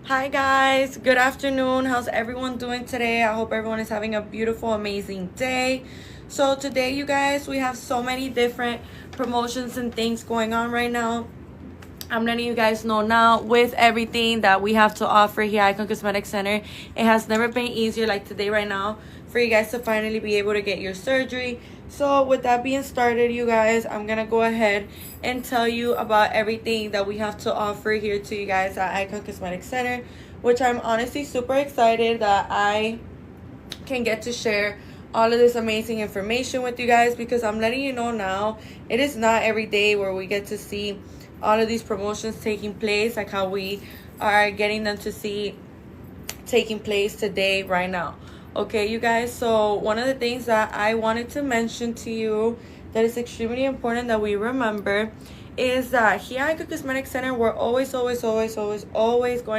Hi guys, good afternoon. How's everyone doing today? I hope everyone is having a beautiful, amazing day. So today, you guys, we have so many different promotions and things going on right now. I'm letting you guys know now, with everything that we have to offer here at Icon Cosmetic Center, it has never been easier like today right now for you guys to finally be able to get your surgery. So with that being started, you guys, I'm gonna go ahead and tell you about everything that we have to offer here to you guys at Icon Cosmetic Center, which I'm honestly super excited that I can get to share all of this amazing information with you guys, because I'm letting you know now, it is not every day where we get to see all of these promotions taking place like how we are getting them to see taking place today right now. Okay, you guys, so one of the things that I wanted to mention to you that is extremely important that we remember is that here at the Cosmetic Center, we're always going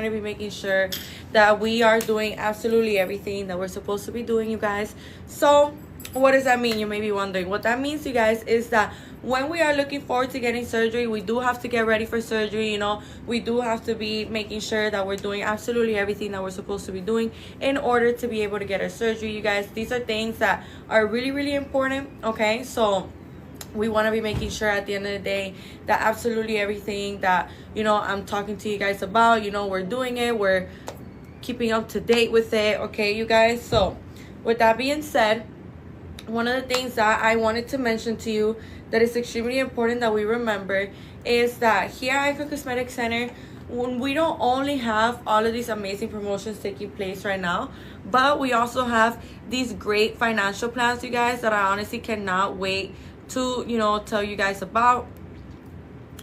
to be making sure that we are doing absolutely everything that we're supposed to be doing, you guys. So what does that mean? You may be wondering. What that means, you guys, is that when we are looking forward to getting surgery, we do have to get ready for surgery. We do have to be making sure that we're doing absolutely everything that we're supposed to be doing in order to be able to get our surgery, you guys. These are things that are really important. Okay, so we want to be making sure at the end of the day that absolutely everything that I'm talking to you guys about, we're doing it, we're keeping up to date with it. Okay, you guys, so with that being said, one of the things that I wanted to mention to you that is extremely important that we remember is that here at Icon Cosmetic Center, when we don't only have all of these amazing promotions taking place right now, but we also have these great financial plans, you guys, that I honestly cannot wait to tell you guys about.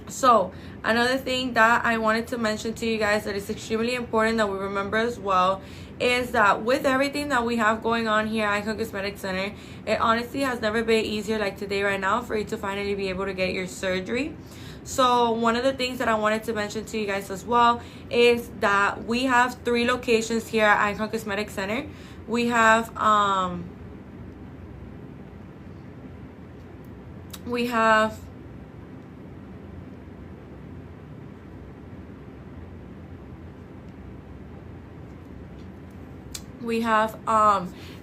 So another thing that I wanted to mention to you guys that is extremely important that we remember as well is that with everything that we have going on here at Icon Cosmetic Center, it honestly has never been easier like today right now for you to finally be able to get your surgery. So one of the things that I wanted to mention to you guys as well is that we have 3 locations here at Icon Cosmetic Center. We have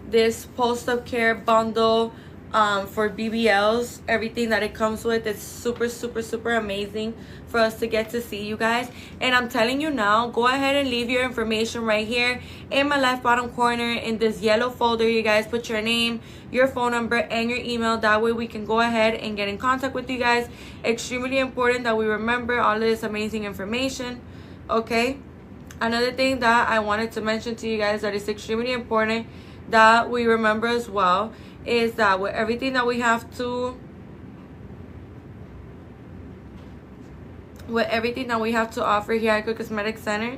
this post-op care bundle for BBLs. Everything that it comes with, it's super amazing for us to get to see, you guys. And I'm telling you now, go ahead and leave your information right here in my left bottom corner in this yellow folder. You guys put your name, your phone number, and your email. That way we can go ahead and get in contact with you guys. Extremely important that we remember all of this amazing information. Okay, another thing that I wanted to mention to you guys that is extremely important that we remember as well is that with everything that we have to offer here at Cosmetic Center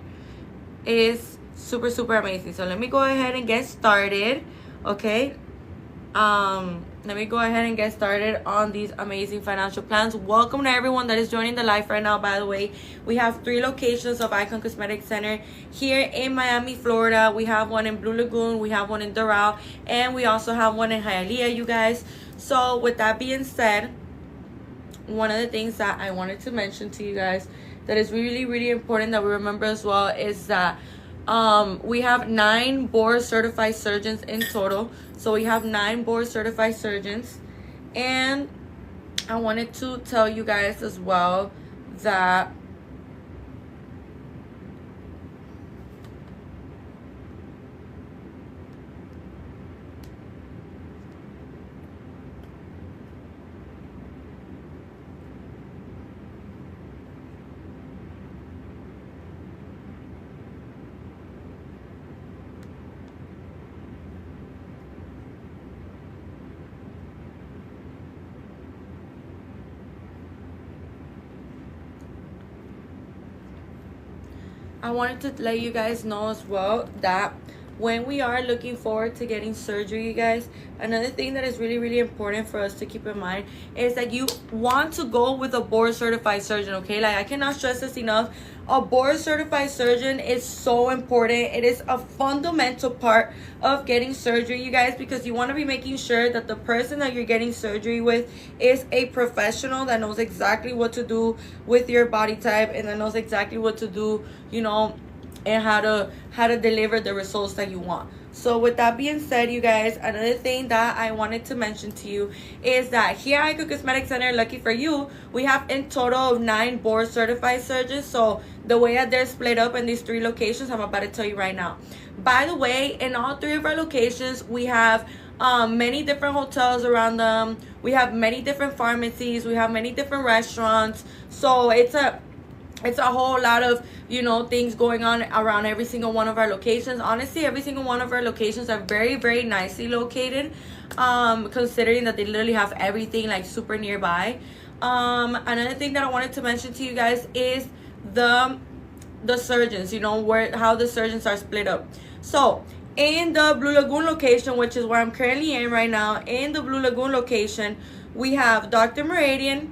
is super amazing. So let me go ahead and get started. Okay, let me go ahead and get started on these amazing financial plans. Welcome to everyone that is joining the live right now. By the way, we have 3 locations of Icon Cosmetic Center here in Miami, Florida. We have one in Blue Lagoon, we have one in Doral, and we also have one in Hialeah, you guys. So with that being said, one of the things that I wanted to mention to you guys that is really important that we remember as well is that we have 9 board certified surgeons in total. So we have 9 board certified surgeons, and I wanted to tell you guys as well that I wanted to let you guys know as well that when we are looking forward to getting surgery, you guys, another thing that is really important for us to keep in mind is that you want to go with a board certified surgeon. Okay, like I cannot stress this enough. A board certified surgeon is so important. It is a fundamental part of getting surgery, you guys, because you want to be making sure that the person that you're getting surgery with is a professional that knows exactly what to do with your body type and that knows exactly what to do, and how to deliver the results that you want. So with that being said, you guys, another thing that I wanted to mention to you is that here at Icon Cosmetic Center, lucky for you, we have in total 9 board certified surgeons. So the way that they're split up in these 3 locations, I'm about to tell you right now. By the way, in all 3 of our locations, we have many different hotels around them. We have many different pharmacies. We have many different restaurants. So it's a whole lot of, you know, things going on around every single one of our locations. Honestly, every single one of our locations are very, very nicely located, considering that they literally have everything like super nearby. Another thing that I wanted to mention to you guys is the surgeons, you know, how the surgeons are split up. So in the Blue Lagoon location, which is where I'm currently in right now, in the Blue Lagoon location, we have Dr. Meridian,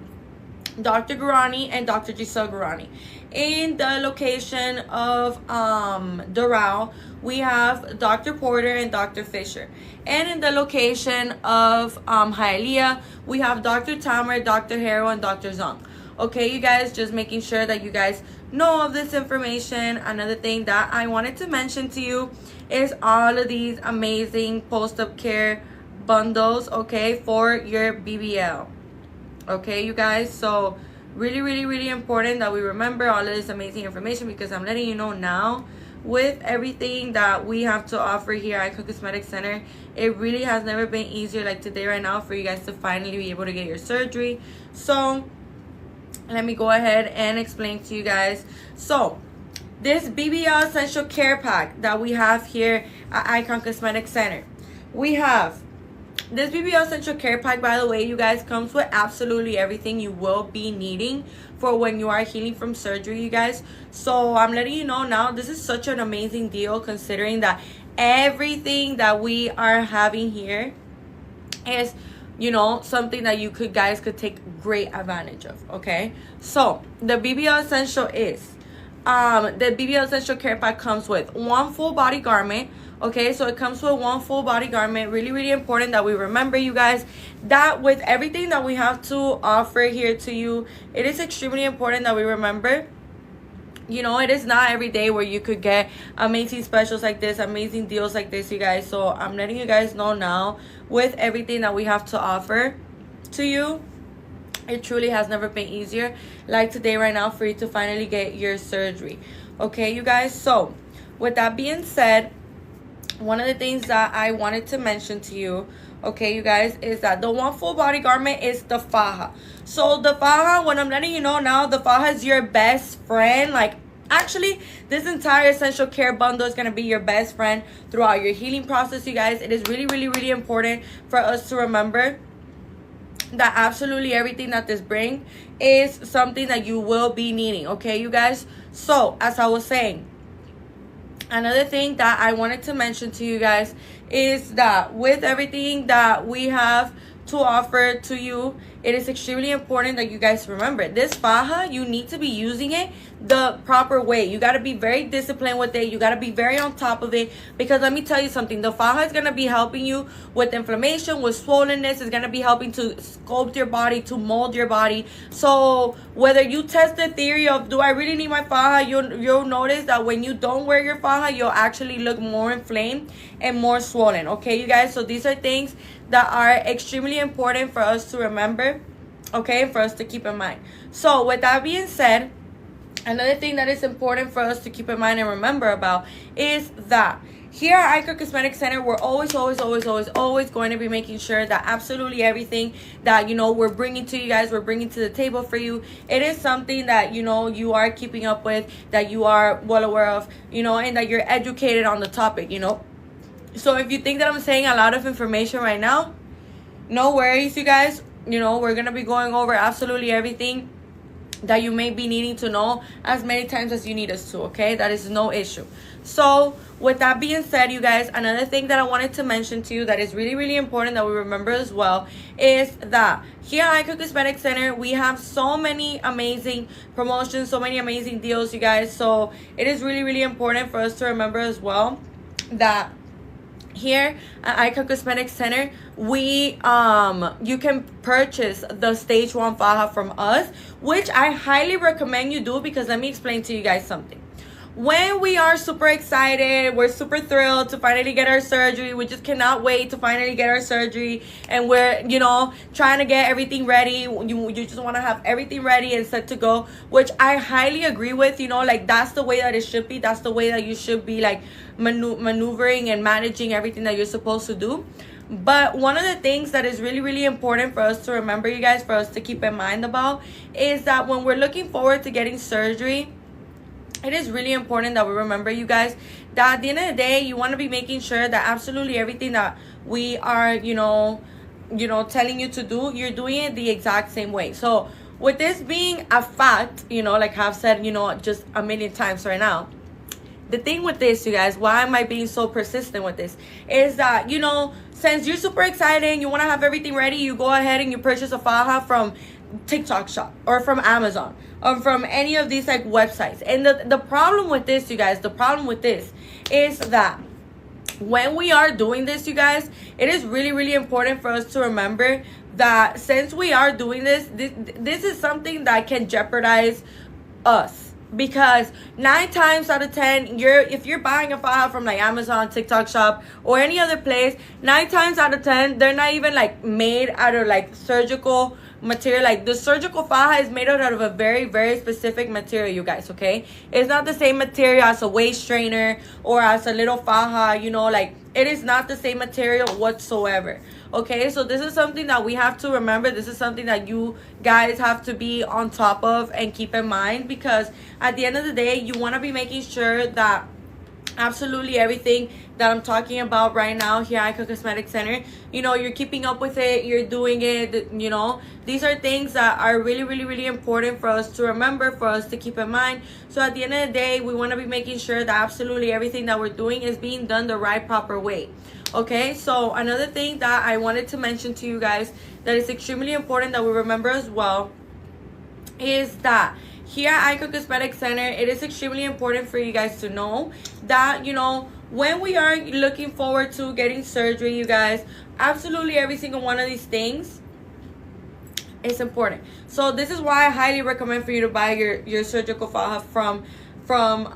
Dr. Gurani, and Dr. Giselle Gurani. In the location of Doral, we have Dr. Porter and Dr. Fisher. And in the location of Hialeah, we have Dr. Tamer, Dr. Harrow, and Dr. Zong. Okay, you guys, just making sure that you guys know of this information. Another thing that I wanted to mention to you is all of these amazing post-op care bundles, okay, for your BBL. Okay, you guys, so really, really, really important that we remember all of this amazing information, because I'm letting you know now, with everything that we have to offer here at Icon Cosmetic Center, it really has never been easier like today right now for you guys to finally be able to get your surgery. So let me go ahead and explain to you guys. So this BBL Essential Care Pack that we have here at Icon Cosmetic Center, we have this BBL Essential Care Pack, by the way, you guys, comes with absolutely everything you will be needing for when you are healing from surgery, you guys. So I'm letting you know now, this is such an amazing deal, considering that everything that we are having here is, you know, something that you guys could take great advantage of. Okay, so the BBL Essential is the BBL Essential Care Pack comes with 1 full body garment. Okay, so it comes with 1 full body garment. Really, really important that we remember, you guys, that with everything that we have to offer here to you, it is extremely important that we remember, you know, it is not every day where you could get amazing specials like this, amazing deals like this, you guys. So I'm letting you guys know now, with everything that we have to offer to you, it truly has never been easier like today right now for you to finally get your surgery. Okay, you guys, so with that being said, one of the things that I wanted to mention to you, okay, you guys, is that the 1 full body garment is the faja. So the faja, when I'm letting you know now, the faja is your best friend. Like, actually, this entire essential care bundle is going to be your best friend throughout your healing process, you guys. It is really, really, really important for us to remember that absolutely everything that this brings is something that you will be needing, okay, you guys. So as I was saying, another thing that I wanted to mention to you guys is that with everything that we have to offer to you, it is extremely important that you guys remember this faja, you need to be using it the proper way. You got to be very disciplined with it. You got to be very on top of it, because let me tell you something, the faja is going to be helping you with inflammation, with swollenness. It's going to be helping to sculpt your body, to mold your body. So whether you test the theory of, do I really need my faja, you'll notice that when you don't wear your faja, you'll actually look more inflamed and more swollen. Okay, you guys, so these are things that are extremely important for us to remember, okay, for us to keep in mind. So with that being said, another thing that is important for us to keep in mind and remember about is that here at Icon Cosmetic Center, we're always going to be making sure that absolutely everything that, you know, we're bringing to you guys, we're bringing to the table for you, it is something that, you know, you are keeping up with, that you are well aware of, you know, and that you're educated on the topic, you know. So if you think that I'm saying a lot of information right now, no worries, you guys. You know, we're going to be going over absolutely everything that you may be needing to know as many times as you need us to, okay? That is no issue. So with that being said, you guys, another thing that I wanted to mention to you that is really, really important that we remember as well is that here at Icon Cosmetic Center, we have so many amazing promotions, so many amazing deals, you guys. So it is really, really important for us to remember as well that here at Icon Cosmetic Center, we you can purchase the stage 1 faja from us, which I highly recommend you do, because let me explain to you guys something. when we are super excited, we're super thrilled to finally get our surgery. We just cannot wait to finally get our surgery, and we're, you know, trying to get everything ready. You just want to have everything ready and set to go, which I highly agree with. You know, like, that's the way that it should be. That's the way that you should be, like, maneuvering and managing everything that you're supposed to do. But one of the things that is really, really important for us to remember, you guys, for us to keep in mind about, is that when we're looking forward to getting surgery, it is really important that we remember, you guys, that at the end of the day, you want to be making sure that absolutely everything that we are, you know, telling you to do, you're doing it the exact same way. So with this being a fact, you know, like I've said, you know, just a million times right now, the thing with this, you guys, why am I being so persistent with this, is that, you know, since you're super excited and you want to have everything ready, you go ahead and you purchase a faja from TikTok shop or from Amazon or from any of these, like, websites. And the problem with this, you guys, the problem with this is that when we are doing this, you guys, it is really, really important for us to remember that since we are doing this is something that can jeopardize us. Because 9 times out of 10, if you're buying a faja from, like, Amazon, TikTok shop, or any other place, 9 times out of 10, they're not even, like, made out of, like, surgical material. Like, the surgical faja is made out of a very, very specific material, you guys, okay? It's not the same material as a waist strainer or as a little faja, you know, like, it is not the same material whatsoever. Okay, so this is something that we have to remember. This is something that you guys have to be on top of and keep in mind, because at the end of the day, you want to be making sure that absolutely everything that I'm talking about right now here at Icon Cosmetic Center, you know, you're keeping up with it, you're doing it, you know. These are things that are really, really, really important for us to remember, for us to keep in mind. So at the end of the day, we want to be making sure that absolutely everything that we're doing is being done the right, proper way. Okay, so another thing that I wanted to mention to you guys that is extremely important that we remember as well is that here at Icon Cosmetic Center, it is extremely important for you guys to know that, you know, when we are looking forward to getting surgery, you guys, absolutely every single one of these things is important. So this is why I highly recommend for you to buy your surgical faja from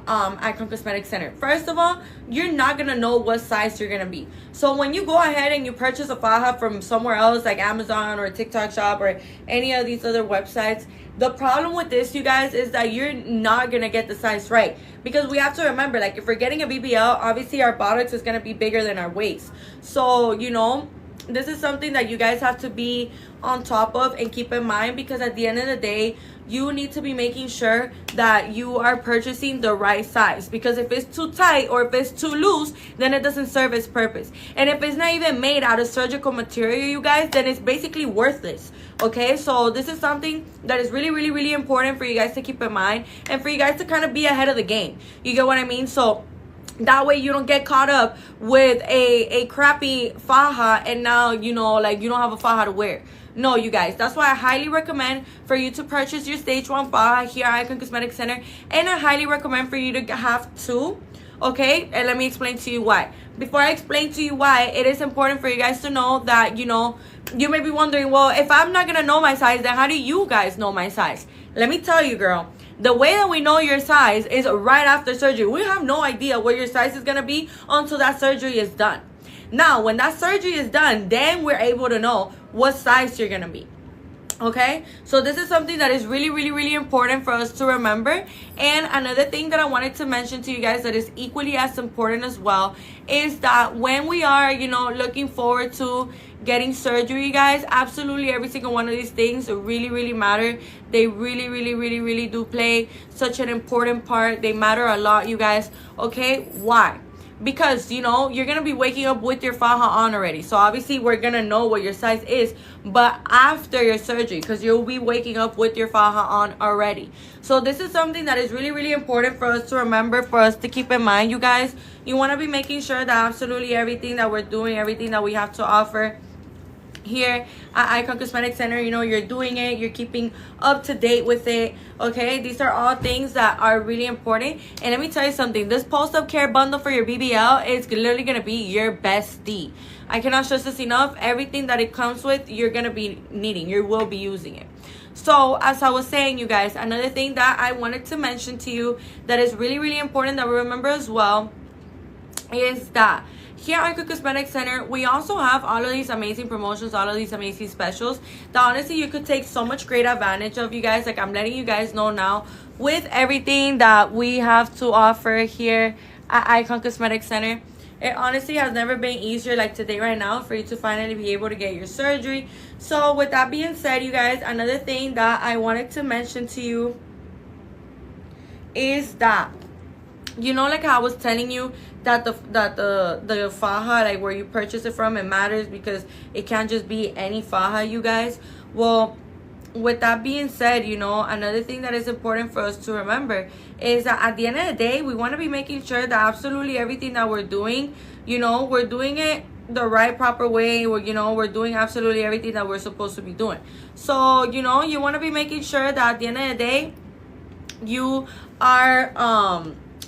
Icon Cosmetic Center. First of all, you're not gonna know what size you're gonna be. So when you go ahead and you purchase a faja from somewhere else, like Amazon or TikTok shop or any of these other websites, the problem with this, you guys, is that you're not gonna get the size right. Because we have to remember, like, if we're getting a BBL, obviously our buttocks is gonna be bigger than our waist. So, you know, this is something that you guys have to be on top of and keep in mind, because at the end of the day, you need to be making sure that you are purchasing the right size. Because if it's too tight or if it's too loose, then it doesn't serve its purpose. And if it's not even made out of surgical material, you guys, then it's basically worthless. Okay, so this is something that is really, really, really important for you guys to keep in mind and for you guys to kind of be ahead of the game. You get what I mean? So that way you don't get caught up with a crappy faja and now, you know, like, you don't have a faja to wear. No, you guys, that's why I highly recommend for you to purchase your stage 1 faja here at Icon Cosmetic Center. And I highly recommend for you to have 2. Okay, and let me explain to you why. Before I explain to you why, it is important for you guys to know that, you know, you may be wondering, well, if I'm not gonna know my size, then how do you guys know my size? Let me tell you, girl, the way that we know your size is right after surgery. We have no idea what your size is gonna be until that surgery is done. Now, when that surgery is done, then we're able to know what size you're gonna be. Okay, so this is something that is really, really, really important for us to remember. And another thing that I wanted to mention to you guys that is equally as important as well is that when we are, you know, looking forward to getting surgery, guys, absolutely every single one of these things really, really matter. They really, really, really, really do play such an important part. They matter a lot, you guys. Okay, why? Because, you know, you're going to be waking up with your faja on already. So obviously we're going to know what your size is. But after your surgery, because you'll be waking up with your faja on already. So this is something that is really, really important for us to remember, for us to keep in mind, you guys. You want to be making sure that absolutely everything that we're doing, everything that we have to offer here at Icon Cosmetic Center. You know, you're doing it, you're keeping up to date with it. Okay, these are all things that are really important. And let me tell you something, this post-up care bundle for your BBL is literally gonna be your bestie. I cannot stress this enough. Everything that it comes with, you're gonna be needing, you will be using it. So as I was saying, you guys, another thing that I wanted to mention to you that is really, really important that we remember as well is that here at Icon Cosmetic Center, we also have all of these amazing promotions, all of these amazing specials that honestly you could take so much great advantage of, you guys. Like, I'm letting you guys know now with everything that we have to offer here at Icon Cosmetic Center. It honestly has never been easier like today right now for you to finally be able to get your surgery. So with that being said, you guys, another thing that I wanted to mention to you is that, you know, like I was telling you that the faja, like where you purchase it from, it matters because it can't just be any faja, you guys. Well, with that being said, you know, another thing that is important for us to remember is that at the end of the day, we want to be making sure that absolutely everything that we're doing, you know, we're doing it the right proper way. We're doing absolutely everything that we're supposed to be doing. So, you know, you want to be making sure that at the end of the day, you are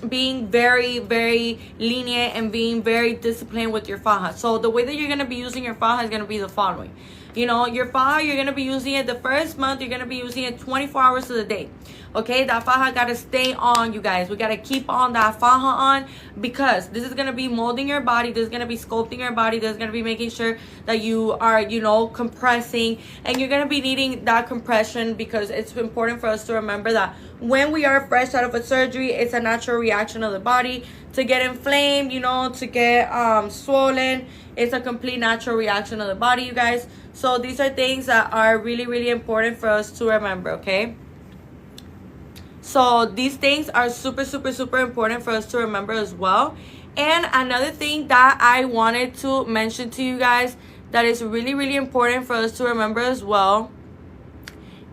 being very, very lenient and being very disciplined with your faja. So the way that you're going to be using your faja is going to be the following. You know, your faja, you're going to be using it the first month, you're going to be using it 24 hours of the day. Okay, that faja got to stay on, you guys. We got to keep on that faja on because this is going to be molding your body. This is going to be sculpting your body. This is going to be making sure that you are, you know, compressing. And you're going to be needing that compression because it's important for us to remember that when we are fresh out of a surgery, it's a natural reaction of the body to get inflamed, you know, to get swollen. It's a complete natural reaction of the body, you guys. So these are things that are really, really important for us to remember, okay? So these things are super, super, super important for us to remember as well. And another thing that I wanted to mention to you guys that is really, really important for us to remember as well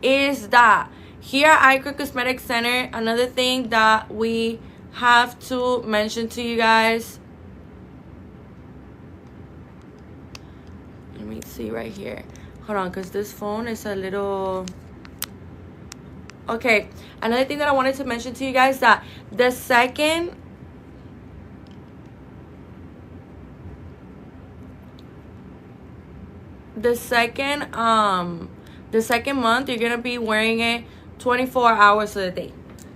is that here at Icon Cosmetic Center, another thing that we have to mention to you guys. Let me see right here. Hold on, because this phone is a little... Okay, another thing that I wanted to mention to you guys that the second month you're gonna be wearing it 24 hours of the day.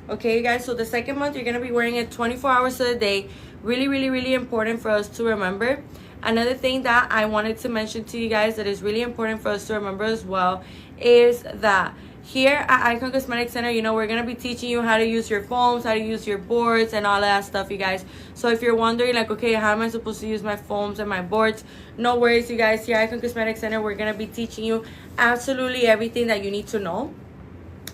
Okay, you guys, so the second month you're gonna be wearing it 24 hours of the day. Really, really, really important for us to remember. Another thing that I wanted to mention to you guys that is really important for us to remember as well is that here at Icon Cosmetic Center, you know, we're going to be teaching you how to use your foams, how to use your boards, and all of that stuff, you guys. So if you're wondering, like, okay, how am I supposed to use my foams and my boards? No worries, you guys. Here at Icon Cosmetic Center, we're going to be teaching you absolutely everything that you need to know.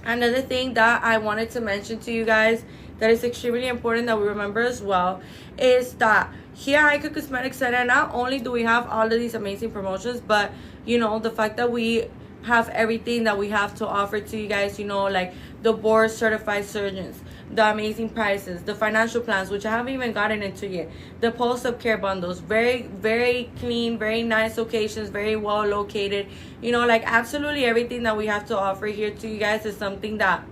Another thing that I wanted to mention to you guys that is extremely important that we remember as well is that here at Icon Cosmetic Center, not only do we have all of these amazing promotions, but, you know, the fact that we have everything that we have to offer to you guys, you know, like the board certified surgeons, the amazing prices, the financial plans, which I haven't even gotten into yet, the post-up care bundles, very, very clean, very nice locations, very well located, you know, like absolutely everything that we have to offer here to you guys is something that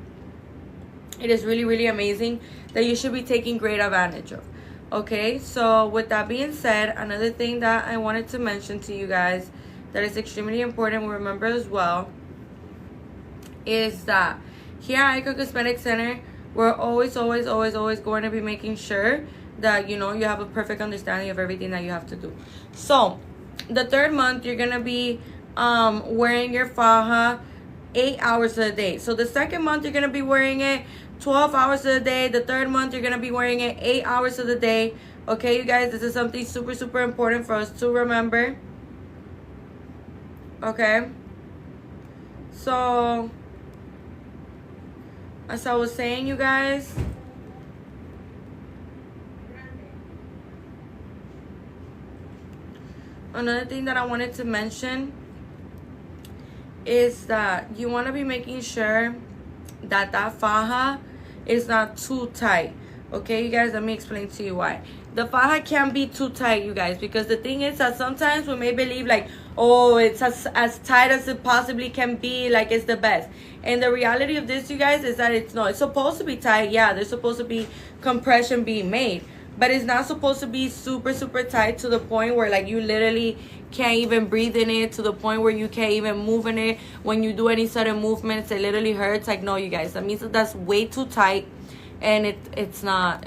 it is really, really amazing that you should be taking great advantage of. Okay, so with that being said, another thing that I wanted to mention to you guys that is extremely important to remember as well is that here at Icon Cosmetic Center, we're always going to be making sure that, you know, you have a perfect understanding of everything that you have to do. So the third month, you're going to be wearing your faja 8 hours a day. So the second month, you're going to be wearing it 12 hours a day. The third month, you're going to be wearing it 8 hours of the day. Okay, you guys, this is something super, super important for us to remember. Okay, so as I was saying, you guys, another thing that I wanted to mention is that you want to be making sure that that faja is not too tight. Okay, you guys, let me explain to you why. The faja can't be too tight, you guys, because the thing is that sometimes we may believe like, oh, it's as tight as it possibly can be, like it's the best. And the reality of this, you guys, is that it's not. It's supposed to be tight. Yeah, there's supposed to be compression being made, but it's not supposed to be super, super tight to the point where like you literally can't even breathe in it, to the point where you can't even move in it. When you do any sudden movements, it literally hurts. Like, no, you guys, that means that that's way too tight, and it's not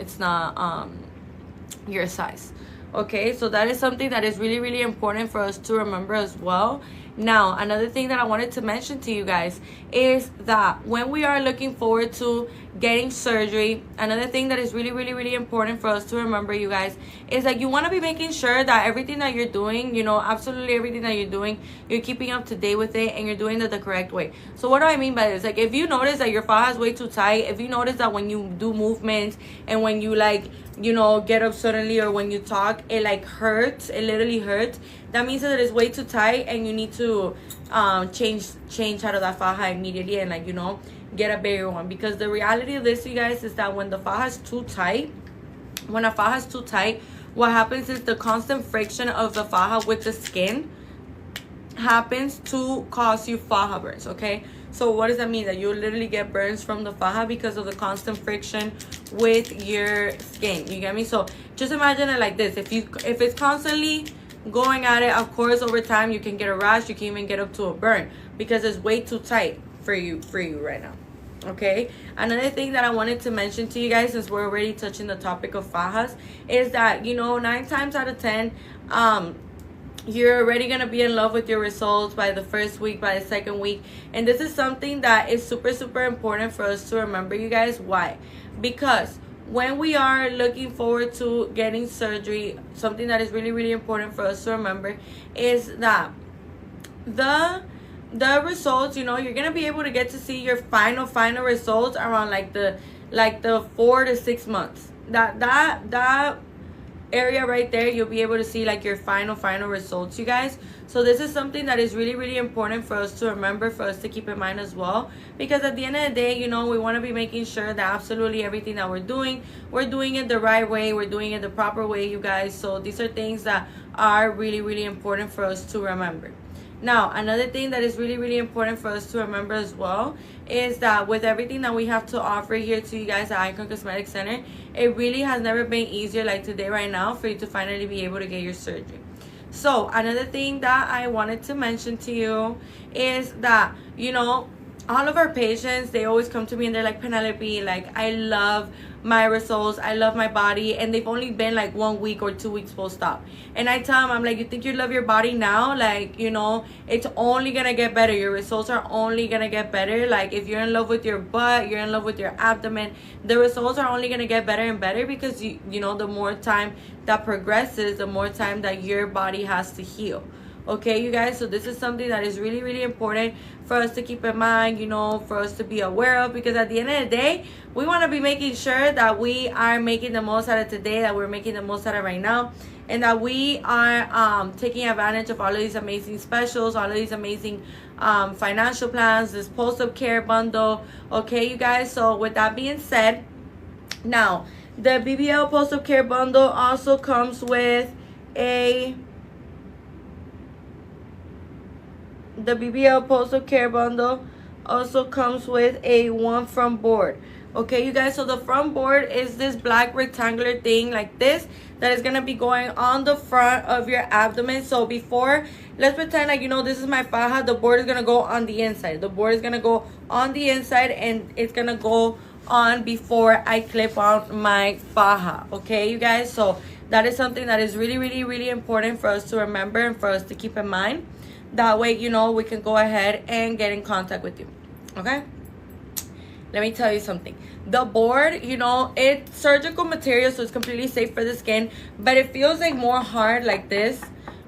your size. Okay, so that is something that is really, really important for us to remember as well. Now, another thing that I wanted to mention to you guys is that when we are looking forward to getting surgery, another thing that is really, really, really important for us to remember, you guys, is that you want to be making sure that everything that you're doing, you know, absolutely everything that you're doing, you're keeping up to date with it, and you're doing it the correct way. So what do I mean by this? Like, if you notice that your faja is way too tight, if you notice that when you do movements and when you, like, you know, get up suddenly, or when you talk, it like hurts, it literally hurts, that means that it is way too tight, and you need to change out of that faja immediately, and, like, you know, get a bigger one. Because the reality of this, you guys, is that when the faja is too tight, when a faja is too tight, what happens is the constant friction of the faja with the skin happens to cause you faja burns. Okay, so what does that mean? That you literally get burns from the faja because of the constant friction with your skin. You get me? So just imagine it like this: if it's constantly going at it, of course over time you can get a rash, you can even get up to a burn, because it's way too tight for you right now. Okay, another thing that I wanted to mention to you guys, since we're already touching the topic of fajas, is that, you know, 9 times out of 10 you're already gonna be in love with your results by the first week, by the second week. And this is something that is super, super important for us to remember, you guys. Why? Because when we are looking forward to getting surgery, something that is really, really important for us to remember is that the results, you know, you're gonna be able to get to see your final results around like the 4 to 6 months. That area right there, you'll be able to see like your final results, you guys. So this is something that is really, really important for us to remember, for us to keep in mind as well, because at the end of the day, you know, we want to be making sure that absolutely everything that we're doing it the right way, we're doing it the proper way, you guys. So these are things that are really, really important for us to remember. Now, another thing that is really, really important for us to remember as well is that with everything that we have to offer here to you guys at Icon Cosmetic Center, it really has never been easier like today right now for you to finally be able to get your surgery. So another thing that I wanted to mention to you is that, you know, all of our patients, they always come to me and they're like, Penelope, like, I love my results, I love my body, and they've only been like 1 week or 2 weeks post-op. And I tell them, I'm like, you think you love your body now? Like, you know, it's only gonna get better. Your results are only gonna get better. Like, if you're in love with your butt, you're in love with your abdomen, the results are only gonna get better and better, because you know, the more time that progresses, the more time that your body has to heal. Okay, you guys, so this is something that is really, really important for us to keep in mind, you know, for us to be aware of, because at the end of the day, we want to be making sure that we are making the most out of today, that we're making the most out of right now, and that we are taking advantage of all of these amazing specials, all of these amazing financial plans, this post-op care bundle. Okay, you guys, so with that being said, now, the BBL post-op care bundle also comes with the BBL post-op care bundle also comes with a one front board. Okay, you guys, so the front board is this black rectangular thing like this that is gonna be going on the front of your abdomen. So before, let's pretend like, you know, this is my faja, the board is gonna go on the inside. The board is gonna go on the inside, and it's gonna go on before I clip on my faja. Okay, you guys, so that is something that is really, really, really important for us to remember and for us to keep in mind. That way, you know, we can go ahead and get in contact with you. Okay, let me tell you something. The board, you know, it's surgical material, so it's completely safe for the skin, but it feels like more hard like this.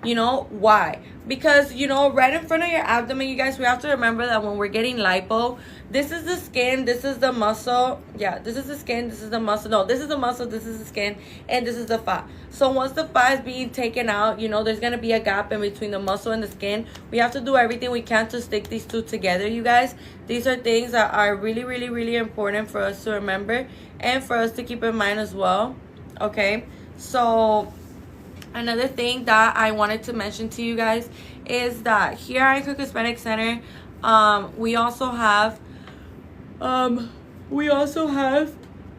You know why? Because, you know, right in front of your abdomen, you guys, we have to remember that when we're getting lipo, this is the skin, this is the muscle. Yeah, this is the skin, this is the muscle. No, this is the muscle, this is the skin, and this is the fat. So once the fat is being taken out, you know, there's going to be a gap in between the muscle and the skin. We have to do everything we can to stick these two together, you guys. These are things that are really, really, really important for us to remember and for us to keep in mind as well. Okay, so Another thing that I wanted to mention to you guys is that here at Icon Cosmetic Center, we also have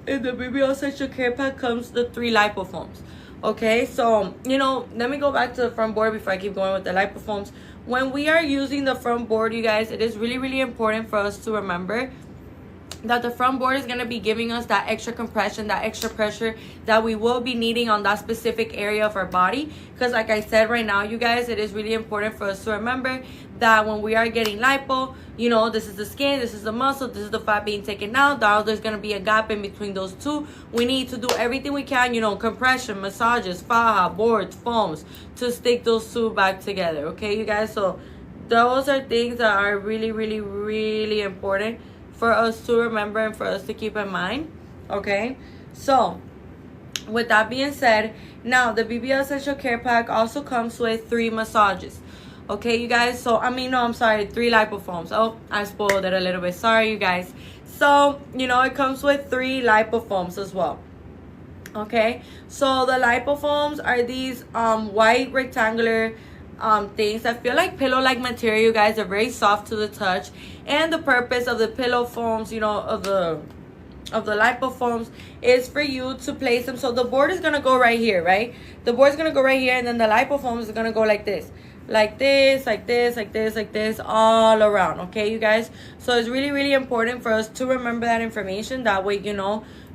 in the BBL Essential Care Pack comes the 3 lipofoams. Okay, so let me go back to the front board before I keep going with the lipofoams. When we are using the front board, you guys, it is really, really important for us to remember that the front board is going to be giving us that extra compression, that extra pressure that we will be needing on that specific area of our body. Because like I said right now, you guys, it is really important for us to remember that when we are getting lipo, this is the skin, this is the muscle, this is the fat being taken out. Now there's going to be a gap in between those two. We need to do everything we can, compression, massages, faja, boards, foams, to stick those two back together. Okay, you guys? So those are things that are really, really, really important for us to remember and for us to keep in mind. Okay, so with that being said, now the BBL Essential Care Pack also comes with 3 massages. Okay, you guys, so 3 lipofoams. Oh, I spoiled it a little bit, sorry you guys. So it comes with 3 lipofoams as well. Okay, so the lipofoams are these white rectangular things that feel like pillow-like material, you guys. Are very soft to the touch, and the purpose of the pillow foams, of the lipofoams, is for you to place them. So the board is gonna go right here, right? The board's gonna go right here, and then the lipofoams are gonna go like this, like this, like this, like this, like this, all around. Okay, you guys. So it's really, really important for us to remember that information. That way,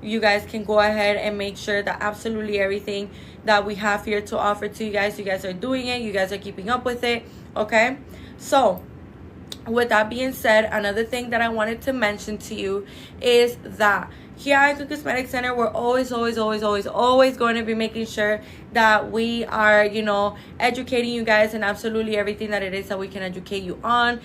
you guys can go ahead and make sure that absolutely everything that we have here to offer to you guys are doing it, you guys are keeping up with it. Okay, so with that being said, another thing that I wanted to mention to you is that here at the Cosmetic Center, we're always going to be making sure that we are, educating you guys in absolutely everything that it is that we can educate you on,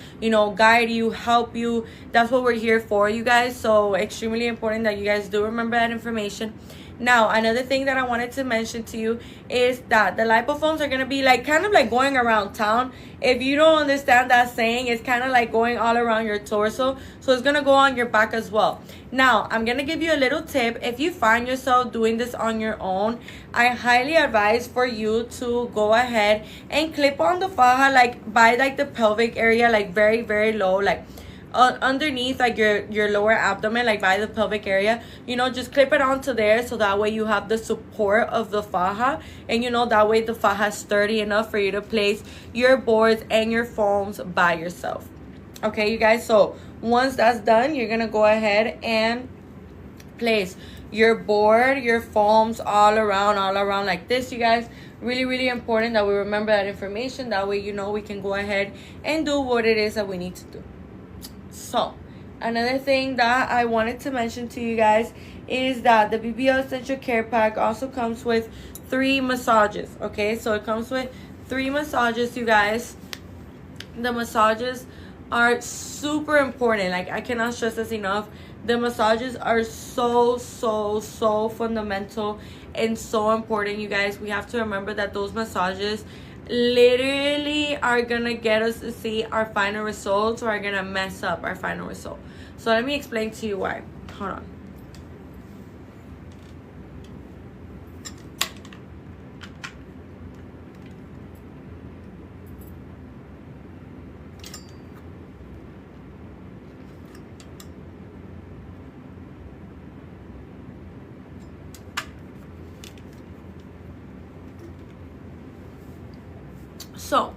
guide you, help you. That's what we're here for, you guys. So extremely important that you guys do remember that information. Now, another thing that I wanted to mention to you is that the lipofoams are going to be kind of like going around town. If you don't understand that saying, it's kind of like going all around your torso. So it's going to go on your back as well. Now, I'm going to give you a little tip. If you find yourself doing this on your own, I highly advise for you to go ahead and clip on the faja by the pelvic area, very, very low, underneath your lower abdomen, by the pelvic area. Just clip it onto there, so that way you have the support of the faja, and that way the faja is sturdy enough for you to place your boards and your foams by yourself. Okay, you guys. So once that's done, you're gonna go ahead and place your board, your foams all around like this, you guys. Really, really important that we remember that information. That way, we can go ahead and do what it is that we need to do. So another thing that I wanted to mention to you guys is that the BBL Essential Care Pack also comes with 3 massages. Okay, so it comes with 3 massages, you guys. The massages are super important. I cannot stress this enough. The massages are so fundamental and so important, you guys. We have to remember that those massages literally are gonna get us to see our final results, or are gonna mess up our final result. So let me explain to you why. Hold on. So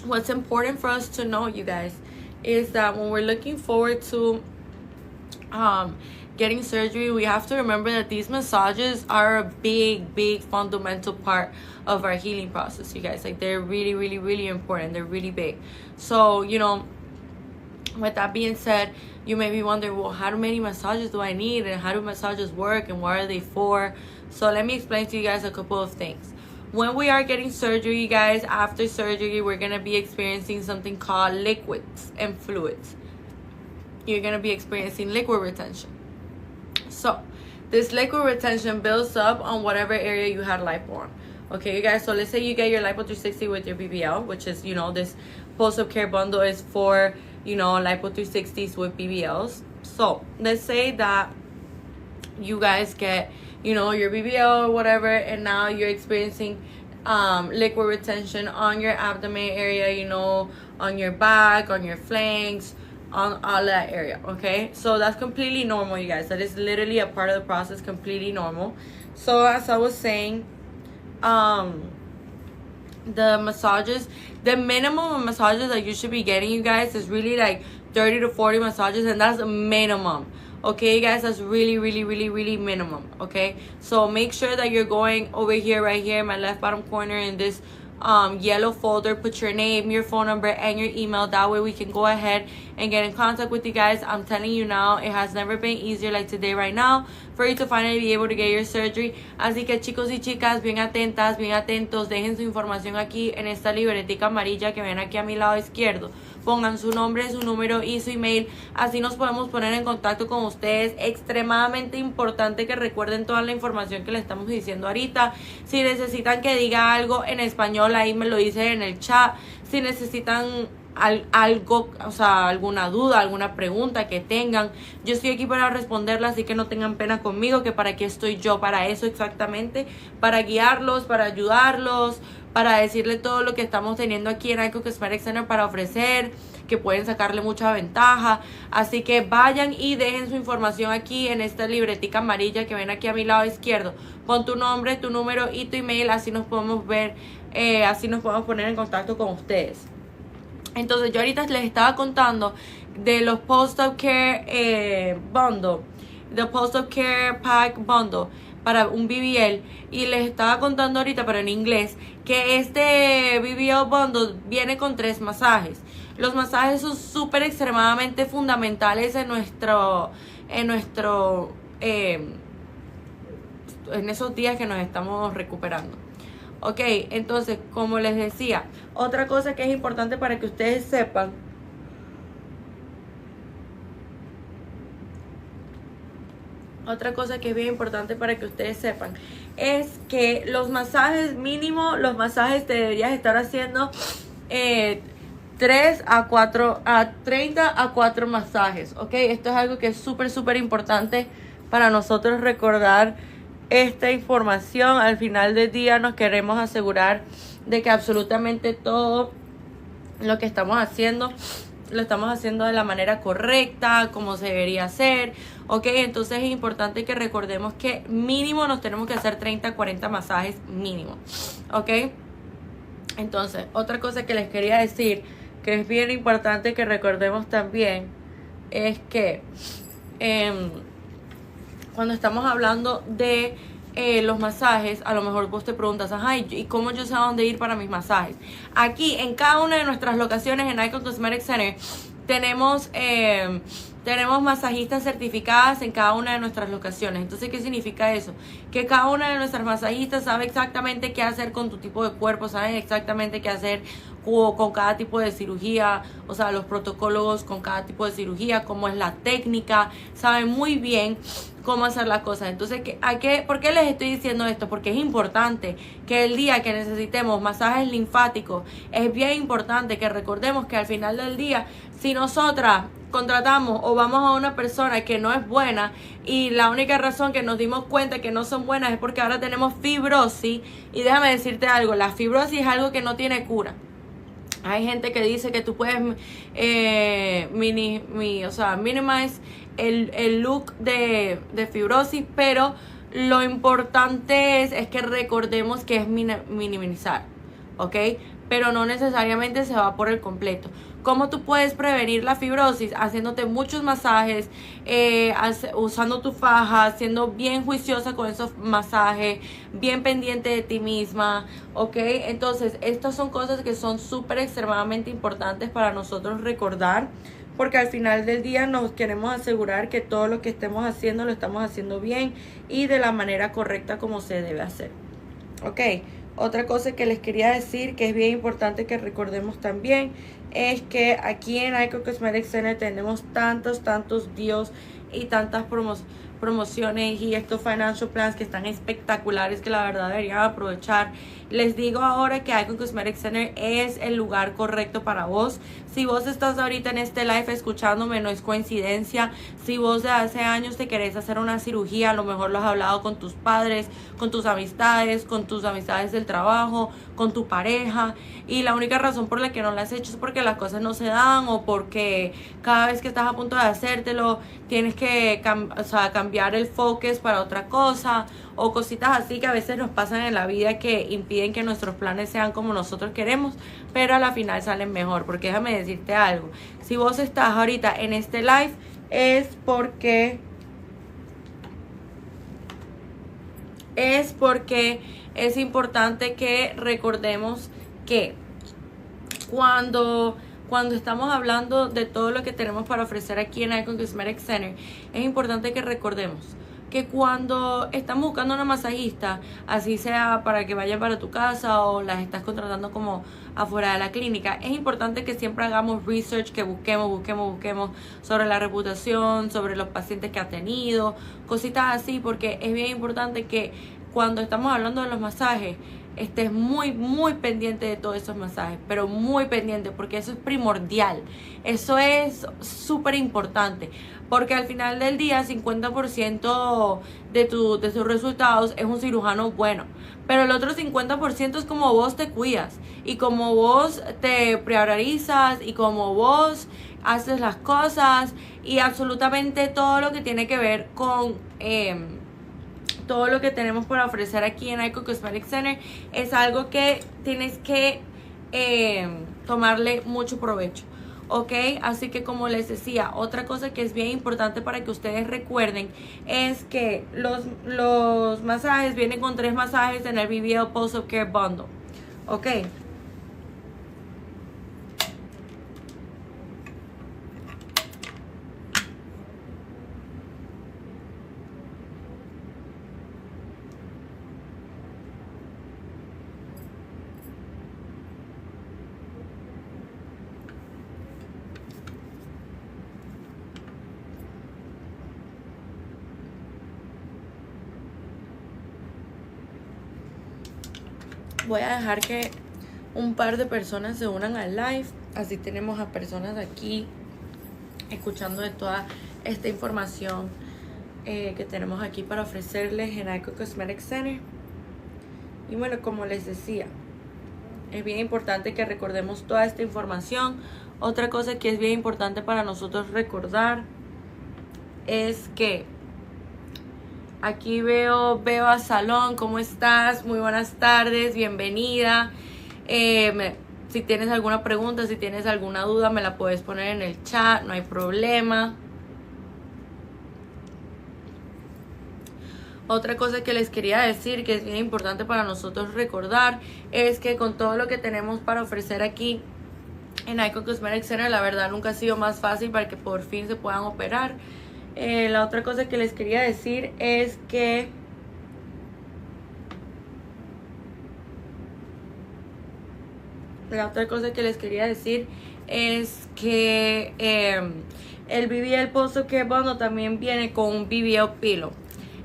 what's important for us to know, you guys, is that when we're looking forward to getting surgery, we have to remember that these massages are a big fundamental part of our healing process, you guys. They're really important. They're really big. So with that being said, you may be wondering, well, how many massages do I need, and how do massages work, and what are they for? So let me explain to you guys a couple of things. When we are getting surgery, you guys, after surgery, we're going to be experiencing something called liquids and fluids. You're going to be experiencing liquid retention. So this liquid retention builds up on whatever area you had lipo on. Okay, you guys, so let's say you get your Lipo 360 with your BBL, which is, this post-op care bundle is for, Lipo 360s with BBLs. So let's say that you guys get, you know, your BBL or whatever, and now you're experiencing liquid retention on your abdomen area, you know, on your back, on your flanks, on all that area. Okay, so that's completely normal, you guys. That is literally a part of the process, completely normal. So as I was saying, the massages, the minimum of massages that you should be getting, you guys, is really like 30 to 40 massages, and that's a minimum. Okay, guys, that's really, really, really, really minimum. Okay, so make sure that you're going over here, right here, my left bottom corner, in this yellow folder. Put your name, your phone number, and your email. That way we can go ahead and get in contact with you guys. I'm telling you now, it has never been easier like today right now for you to finally be able to get your surgery. Así que chicos y chicas, bien atentas, bien atentos, dejen su información aquí en esta libretica amarilla que ven aquí a mi lado izquierdo. Pongan su nombre, su número y su email. Así nos podemos poner en contacto con ustedes. Extremadamente importante que recuerden toda la información que les estamos diciendo ahorita. Si necesitan que diga algo en español, ahí me lo dicen en el chat. Si necesitan algo, o sea, alguna duda, alguna pregunta que tengan, yo estoy aquí para responderla, así que no tengan pena conmigo, que para aquí estoy yo, para eso exactamente, para guiarlos, para ayudarlos, para decirle todo lo que estamos teniendo aquí en Icon Cosmetic Center para ofrecer, que pueden sacarle mucha ventaja. Así que vayan y dejen su información aquí en esta libretica amarilla que ven aquí a mi lado izquierdo. Pon tu nombre, tu número y tu email, así nos podemos ver, así nos podemos poner en contacto con ustedes. Entonces yo ahorita les estaba contando de los post-op care bundle, the post-op care pack bundle para un BBL, y les estaba contando ahorita, pero en inglés, que este BBL bundle viene con 3 masajes. Los masajes son súper extremadamente fundamentales en esos días que nos estamos recuperando. Ok, entonces, como les decía, otra cosa que es importante para que ustedes sepan, es que los masajes mínimo, los masajes te deberías estar haciendo 30 a 4 masajes. Ok, esto es algo que es súper, súper importante para nosotros recordar esta información. Al final del día nos queremos asegurar de que absolutamente todo lo que estamos haciendo lo estamos haciendo de la manera correcta, como se debería hacer. Ok, entonces es importante que recordemos que mínimo nos tenemos que hacer 30 a 40 masajes mínimo. Ok, entonces otra cosa que les quería decir, que es bien importante que recordemos también, es que cuando estamos hablando de los masajes, a lo mejor vos te preguntas, ajá, ¿y cómo yo sé a dónde ir para mis masajes? Aquí, en cada una de nuestras locaciones en Icon Cosmetic Center, tenemos masajistas certificadas en cada una de nuestras locaciones. Entonces, ¿qué significa eso? Que cada una de nuestras masajistas sabe exactamente qué hacer con tu tipo de cuerpo, saben exactamente qué hacer con cada tipo de cirugía, o sea, los protocolos con cada tipo de cirugía, cómo es la técnica, saben muy bien cómo hacer las cosas. Entonces, ¿por qué les estoy diciendo esto? Porque es importante que el día que necesitemos masajes linfáticos, es bien importante que recordemos que al final del día, si nosotras contratamos o vamos a una persona que no es buena, y la única razón que nos dimos cuenta que no son buenas es porque ahora tenemos fibrosis, y déjame decirte algo, la fibrosis es algo que no tiene cura. Hay gente que dice que tú puedes minimize el look de fibrosis, pero lo importante es que recordemos que es minimizar, ¿ok? Pero no necesariamente se va por el completo. ¿Cómo tú puedes prevenir la fibrosis? Haciéndote muchos masajes, usando tu faja, siendo bien juiciosa con esos masajes, bien pendiente de ti misma, ¿ok? Entonces, estas son cosas que son súper extremadamente importantes para nosotros recordar, porque al final del día nos queremos asegurar que todo lo que estemos haciendo lo estamos haciendo bien y de la manera correcta como se debe hacer, ¿ok? Otra cosa que les quería decir, que es bien importante que recordemos también, es que aquí en Icon Cosmetic Center tenemos tantos deals y tantas promociones y estos financial plans que están espectaculares, que la verdad deberían aprovechar. Les digo ahora que Icon Cosmetic Center es el lugar correcto para vos. Si vos estás ahorita en este live escuchándome, no es coincidencia. Si vos de hace años te querés hacer una cirugía, a lo mejor lo has hablado con tus padres, con tus amistades del trabajo, con tu pareja, y la única razón por la que no la has hecho es porque las cosas no se dan, o porque cada vez que estás a punto de hacértelo tienes que cambiar el focus para otra cosa, o cositas así que a veces nos pasan en la vida que impiden que nuestros planes sean como nosotros queremos, pero a la final salen mejor. Porque déjame decirte algo, si vos estás ahorita en este live es porque es importante que recordemos que cuando estamos hablando de todo lo que tenemos para ofrecer aquí en Icon Cosmetic Center, es importante que recordemos que cuando estamos buscando una masajista, así sea para que vayan para tu casa o las estás contratando como afuera de la clínica, es importante que siempre hagamos research, que busquemos sobre la reputación, sobre los pacientes que ha tenido, cositas así, porque es bien importante que cuando estamos hablando de los masajes, estés muy pendiente de todos esos masajes, pero muy pendiente, porque eso es primordial, eso es súper importante, porque al final del día 50% de tus resultados es un cirujano bueno, pero el otro 50% es como vos te cuidas y como vos te priorizas y como vos haces las cosas, y absolutamente todo lo que tiene que ver con todo lo que tenemos para ofrecer aquí en Icon Cosmetic Center es algo que tienes que tomarle mucho provecho, ¿ok? Así que, como les decía, otra cosa que es bien importante para que ustedes recuerden es que los masajes vienen con 3 masajes en el BBL Post-Op Care Bundle, ¿ok? Voy a dejar que un par de personas se unan al live, así tenemos a personas aquí escuchando de toda esta información que tenemos aquí para ofrecerles en Icon Cosmetic Center. Y bueno, como les decía, es bien importante que recordemos toda esta información. Otra cosa que es bien importante para nosotros recordar es que aquí veo a Salón, ¿cómo estás? Muy buenas tardes, bienvenida. Si tienes alguna pregunta, si tienes alguna duda, me la puedes poner en el chat, no hay problema. Otra cosa que les quería decir, que es bien importante para nosotros recordar, es que con todo lo que tenemos para ofrecer aquí en Icon Cosmetic Center, la verdad nunca ha sido más fácil para que por fin se puedan operar. La otra cosa que les quería decir es que el BBL Post Care Bundle también viene con un BBL Pillow.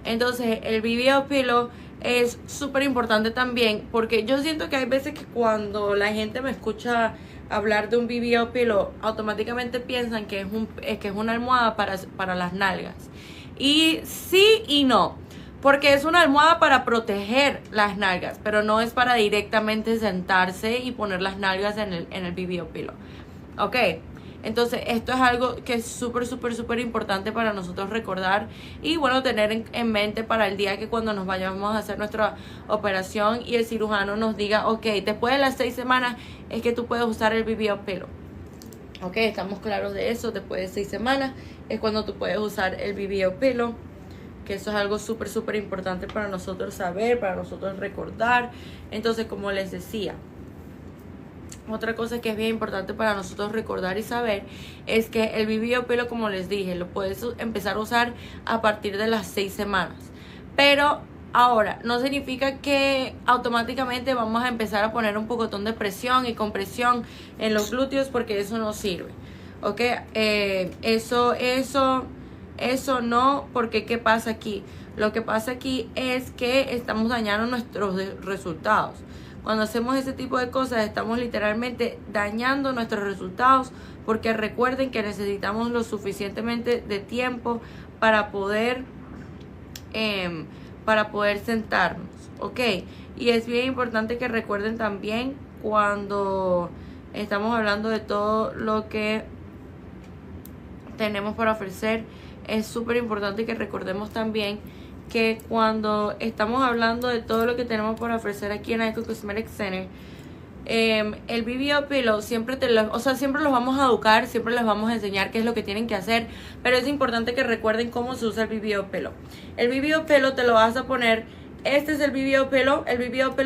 Entonces el BBL Pillow es súper importante también, porque yo siento que hay veces que cuando la gente me escucha hablar de un BBL Pillow, automáticamente piensan que es una almohada para las nalgas. Y sí y no, porque es una almohada para proteger las nalgas, pero no es para directamente sentarse y poner las nalgas en el BBL Pillow, ¿ok? Entonces esto es algo que es súper importante para nosotros recordar y bueno, tener en mente para el día que cuando nos vayamos a hacer nuestra operación y el cirujano nos diga, ok, después de las 6 semanas es que tú puedes usar el BBL Pillow. Ok, estamos claros de eso. Después de 6 semanas es cuando tú puedes usar el BBL Pillow, que eso es algo súper importante para nosotros saber, para nosotros recordar. Entonces, como les decía, otra cosa que es bien importante para nosotros recordar y saber es que el BBL Pillow, como les dije, lo puedes empezar a usar a partir de las 6 semanas. Pero ahora, no significa que automáticamente vamos a empezar a poner un pocotón de presión y compresión en los glúteos, porque eso no sirve. ¿Ok? Eso Eso no, porque ¿qué pasa aquí? Lo que pasa aquí es que estamos dañando nuestros resultados. Cuando hacemos ese tipo de cosas, estamos literalmente dañando nuestros resultados, porque recuerden que necesitamos lo suficientemente de tiempo para poder sentarnos, ¿ok? Y es bien importante que recuerden también cuando estamos hablando de todo lo que tenemos para ofrecer, es súper importante que recordemos también que cuando estamos hablando de todo lo que tenemos para ofrecer aquí en Icon Cosmetic Center, el BBL Pillow siempre siempre los vamos a educar, siempre les vamos a enseñar qué es lo que tienen que hacer, pero es importante que recuerden cómo se usa el BBL Pillow. El BBL Pillow te lo vas a poner, este es el BBL Pillow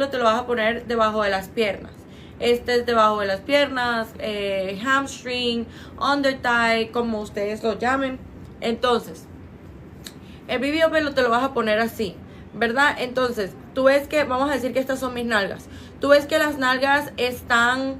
te lo vas a poner debajo de las piernas. Este es debajo de las piernas, hamstring, under thigh, como ustedes lo llamen. Entonces, el BBL Pillow te lo vas a poner así, ¿verdad? Entonces, tú ves que, vamos a decir que estas son mis nalgas. Tú ves que las nalgas están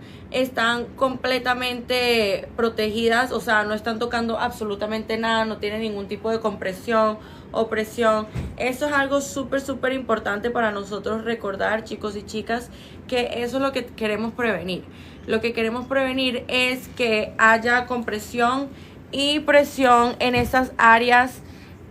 completamente protegidas, o sea, no están tocando absolutamente nada, no tienen ningún tipo de compresión o presión. Eso es algo súper importante para nosotros recordar, chicos y chicas, que eso es lo que queremos prevenir. Lo que queremos prevenir es que haya compresión y presión en esas áreas,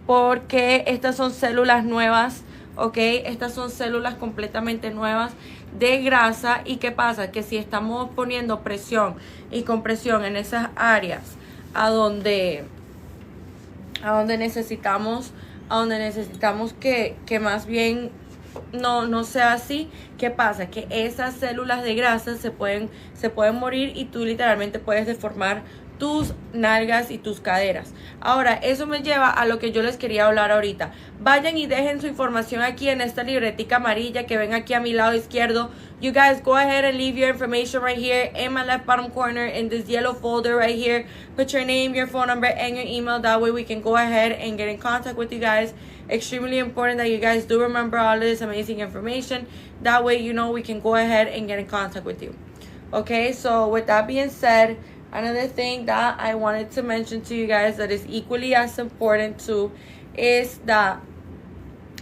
porque estas son células nuevas, ¿ok? Estas son células completamente nuevas de grasa. ¿Y qué pasa? Que si estamos poniendo presión y compresión en esas áreas a donde necesitamos que más bien no sea así, ¿qué pasa? Que esas células de grasa se pueden morir y tú literalmente puedes deformar tus nalgas y tus caderas. Ahora, eso me lleva a lo que yo les quería hablar ahorita. Vayan y dejen su información aquí en esta libretica amarilla que ven aquí a mi lado izquierdo. You guys go ahead and leave your information right here in my left bottom corner in this yellow folder right here. Put your name, your phone number, and your email. That way we can go ahead and get in contact with you guys. Extremely important that you guys do remember all this amazing information. That way, you know, we can go ahead and get in contact with you. Okay, so with that being said, another thing that I wanted to mention to you guys that is equally as important too is that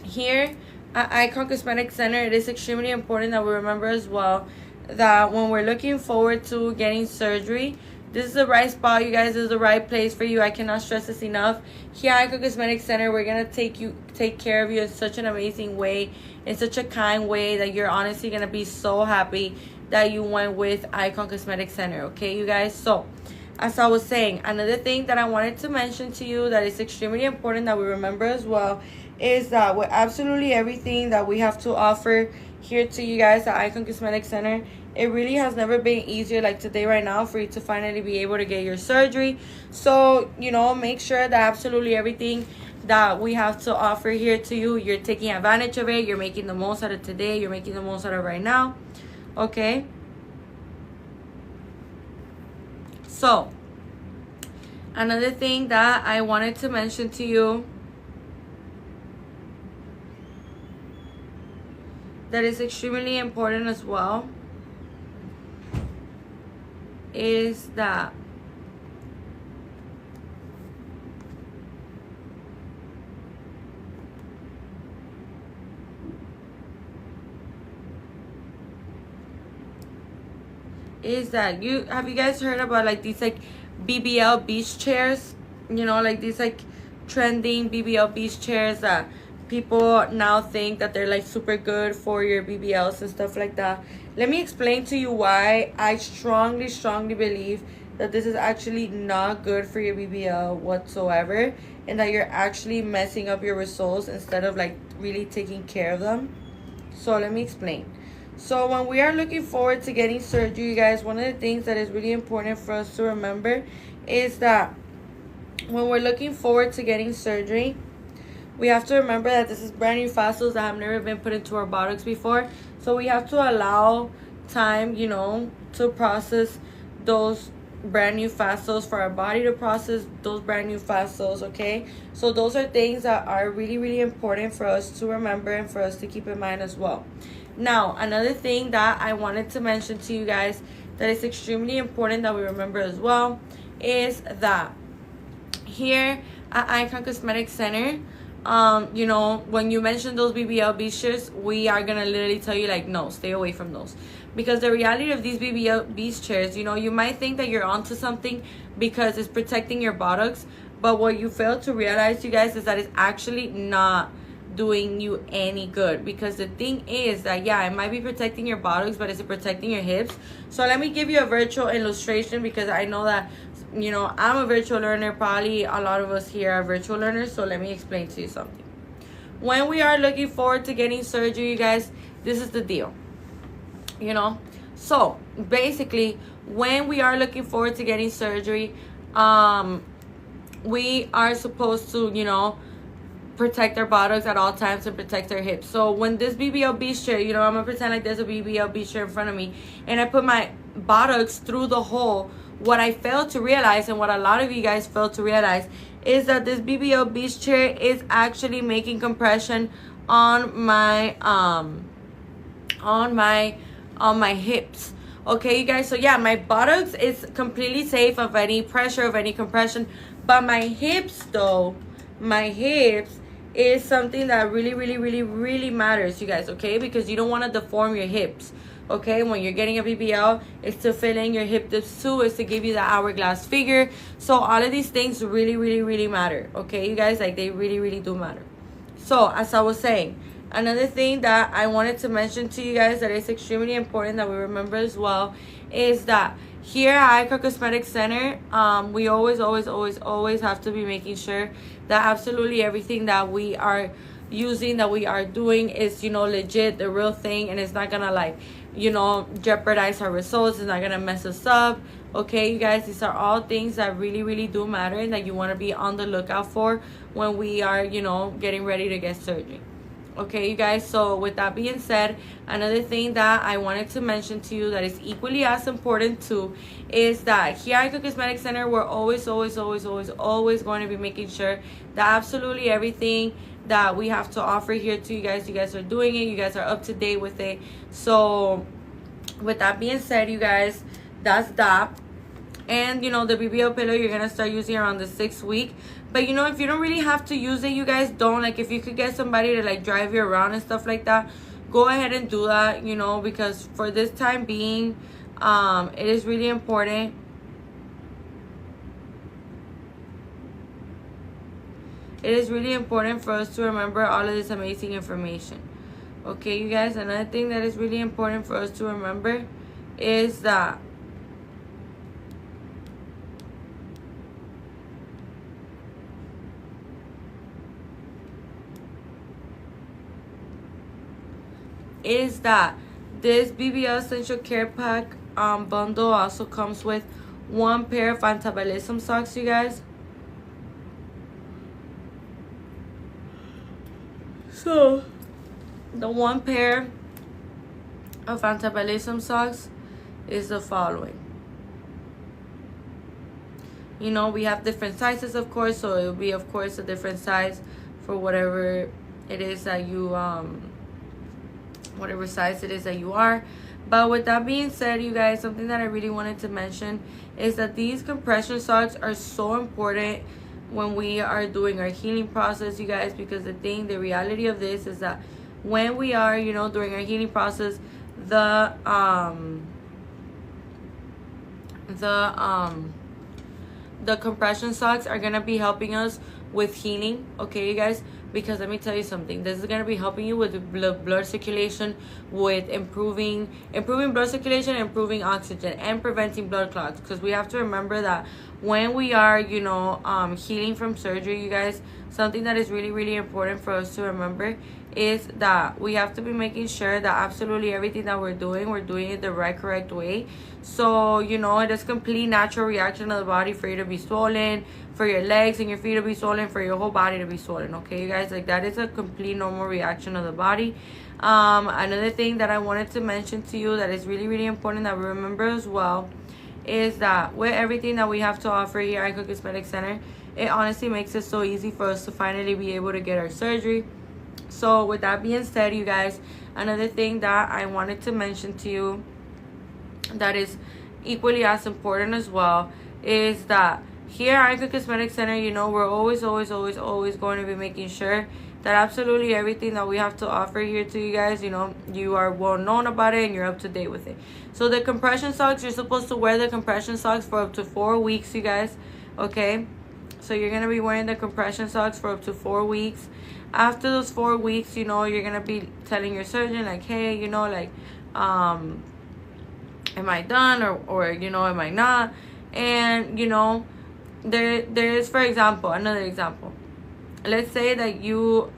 here at Icon Cosmetic Center, it is extremely important that we remember as well that when we're looking forward to getting surgery, this is the right spot, you guys. This is the right place for you. I cannot stress this enough. Here at Icon Cosmetic Center, we're going to take care of you in such an amazing way, in such a kind way, that you're honestly going to be so happy that you went with Icon Cosmetic Center, okay, you guys? So, as I was saying, another thing that I wanted to mention to you that is extremely important that we remember as well is that with absolutely everything that we have to offer here to you guys at Icon Cosmetic Center, it really has never been easier like today right now for you to finally be able to get your surgery. So, you know, make sure that absolutely everything that we have to offer here to you, you're taking advantage of it, you're making the most out of today, you're making the most out of right now. Okay, so another thing that I wanted to mention to you that is extremely important as well is that have you guys heard about like these like BBL beach chairs? You know, like these like trending BBL beach chairs that people now think that they're like super good for your BBLs and stuff like that. Let me explain to you why I strongly believe that this is actually not good for your BBL whatsoever, and that you're actually messing up your results instead of like really taking care of them. So let me explain. So when we are looking forward to getting surgery, you guys, one of the things that is really important for us to remember is that when we're looking forward to getting surgery, we have to remember that this is brand new fossils that have never been put into our buttocks before. So we have to allow time, you know, to process those brand new fossils, for our body to process those brand new fossils, okay? So those are things that are really important for us to remember and for us to keep in mind as well. Now, another thing that I wanted to mention to you guys that is extremely important that we remember as well is that here at Icon Cosmetic Center, you know, when you mention those BBL beach chairs, we are gonna literally tell you like, no, stay away from those. Because the reality of these BBL beach chairs, you know, you might think that you're onto something because it's protecting your buttocks, but what you fail to realize, you guys, is that it's actually not doing you any good. Because the thing is that, yeah, it might be protecting your buttocks, but is it protecting your hips? So let me give you a virtual illustration, because I know that, you know, I'm a virtual learner. Probably a lot of us here are virtual learners. So let me explain to you something. When we are looking forward to getting surgery, you guys, this is the deal, you know. So basically, when we are looking forward to getting surgery, we are supposed to, you know, protect our buttocks at all times and protect our hips. So when this BBL beach chair, you know, I'm gonna pretend like there's a BBL beach chair in front of me, and I put my buttocks through the hole. What I failed to realize, and what a lot of you guys fail to realize, is that this BBL beach chair is actually making compression on my hips. Okay, you guys. So yeah, my buttocks is completely safe of any pressure, of any compression, but my hips, though, my hips is something that really matters, you guys. Okay, because you don't want to deform your hips. Okay, when you're getting a BBL, it's to fill in your hip dips too, is to give you the hourglass figure. So all of these things really matter. Okay, you guys, like, they really do matter. So as I was saying, another thing that I wanted to mention to you guys that is extremely important that we remember as well, is that here at Icon Cosmetic Center, we always have to be making sure that absolutely everything that we are using, that we are doing, is, you know, legit, the real thing, and it's not gonna, like, you know, jeopardize our results. It's not gonna mess us up. Okay, you guys, these are all things that really do matter, and that you want to be on the lookout for when we are, you know, getting ready to get surgery. Okay, you guys, so with that being said, another thing that I wanted to mention to you that is equally as important too, is that here at Icon Cosmetic Center, we're always going to be making sure that absolutely everything that we have to offer here to you guys are doing it, you guys are up to date with it. So with that being said, you guys, that's that. And, you know, the BBL pillow you're gonna start using around the 6th week. But, you know, if you don't really have to use it, you guys don't. Like, if you could get somebody to, like, drive you around and stuff like that, go ahead and do that, you know, because for this time being, it is really important. It is really important for us to remember all of this amazing information. Okay, you guys, another thing that is really important for us to remember is that this BBL Essential Care Pack bundle also comes with 1 pair of anti-ballism socks, you guys. So the 1 pair of anti-ballism socks is the following. You know, we have different sizes, of course, so it will be, of course, a different size for whatever it is that you whatever size it is that you are. But with that being said, you guys, something that I really wanted to mention is that these compression socks are so important when we are doing our healing process, you guys, because the reality of this is that when we are, you know, during our healing process, the compression socks are gonna be helping us with healing. Okay, you guys, because let me tell you something, this is going to be helping you with blood circulation, with improving blood circulation, improving oxygen, and preventing blood clots. Because we have to remember that when we are, you know, healing from surgery, you guys, something that is really important for us to remember is that we have to be making sure that absolutely everything that we're doing it the correct way. So, you know, it is complete natural reaction of the body for you to be swollen, for your legs and your feet to be swollen, for your whole body to be swollen. Okay, you guys, like, that is a complete normal reaction of the body. Another thing that I wanted to mention to you that is really important that we remember as well is that with everything that we have to offer here at Icon Cosmetic Center, it honestly makes it so easy for us to finally be able to get our surgery. So with that being said, you guys, another thing that I wanted to mention to you that is equally as important as well is that here at Icon Cosmetic Center, you know, we're always going to be making sure that absolutely everything that we have to offer here to you guys, you know, you are well known about it and you're up to date with it. So the compression socks, you're supposed to wear the compression socks for up to 4 weeks, you guys. Okay, so you're gonna be wearing the compression socks for up to 4 weeks. After those 4 weeks, you know, you're gonna be telling your surgeon like, hey, you know, like, am I done, or you know, am I not? And you know, there is, for example, another example. Let's say that you